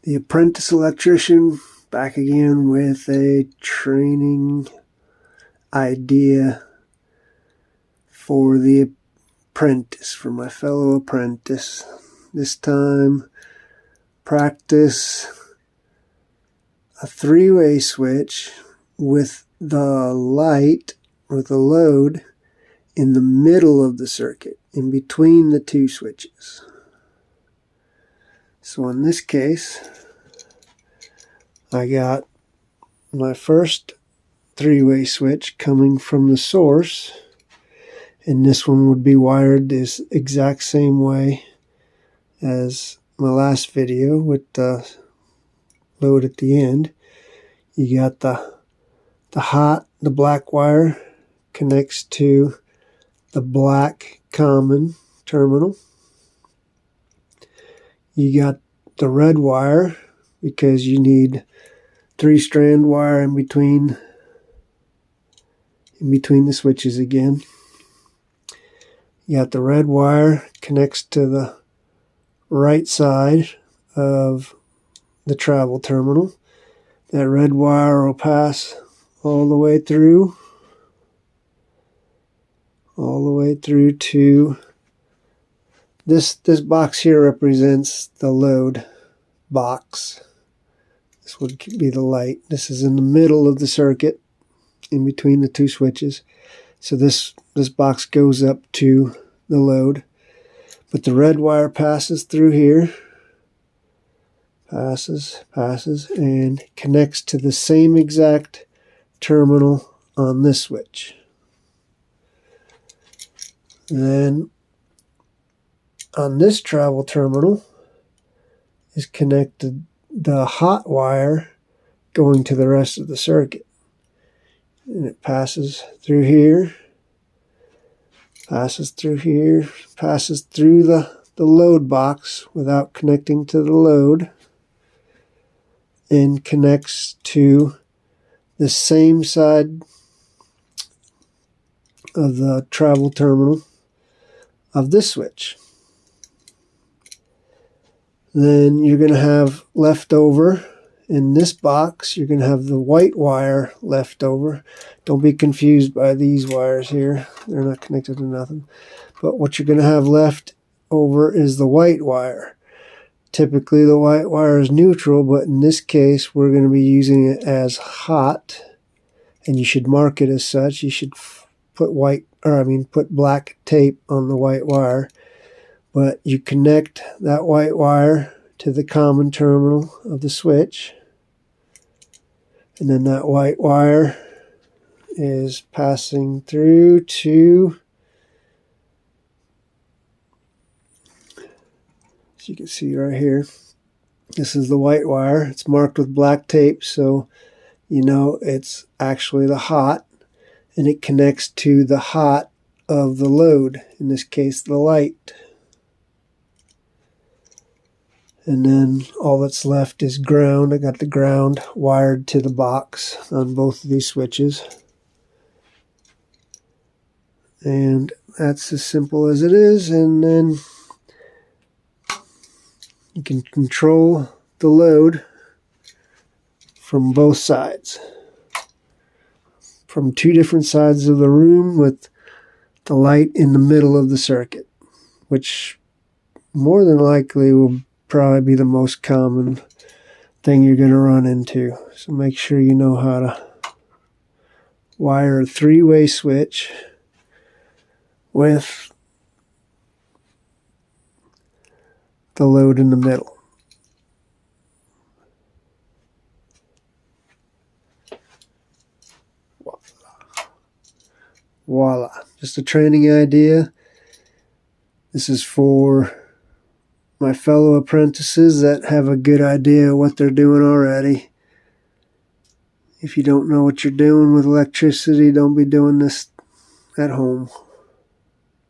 The Apprentice Electrician, back again with a training idea for the apprentice, for my fellow apprentice. This time, practice a three-way switch with the light or the load in the middle of the circuit, in between the two switches. So in this case, I got my first three-way switch coming from the source, and this one would be wired this exact same way as my last video with the load at the end. You got the black wire connects to the black common terminal. You got the red wire because you need 3-strand wire in between the switches again. You got the red wire connects to the right side of the travel terminal. That red wire will pass all the way through to this box here represents the load box. This would be the light. This is in the middle of the circuit, in between the two switches. So this box goes up to the load. But the red wire passes through here, passes, and connects to the same exact terminal on this switch. Then on this travel terminal is connected the hot wire going to the rest of the circuit. And it passes through here, passes through the load box without connecting to the load, and connects to the same side of the travel terminal of this switch. Then you're going to have left over in this box, you're going to have the white wire left over. Don't be confused by these wires here. They're not connected to nothing. But what you're going to have left over is the white wire. Typically the white wire is neutral, but in this case we're going to be using it as hot, and you should mark it as such. You should put black tape on the white wire. But you connect that white wire to the common terminal of the switch, and then that white wire is passing through to, as you can see right here, this is the white wire. It's marked with black tape, so you know it's actually the hot, and it connects to the hot of the load, in this case the light. And then all that's left is ground. I got the ground wired to the box on both of these switches. And that's as simple as it is. And then you can control the load from both sides. From two different sides of the room with the light in the middle of the circuit, which more than likely will probably be the most common thing you're going to run into. So make sure you know how to wire a three-way switch with the load in the middle. Voila. Just a training idea. This is for my fellow apprentices that have a good idea of what they're doing already. If you don't know what you're doing with electricity, don't be doing this at home.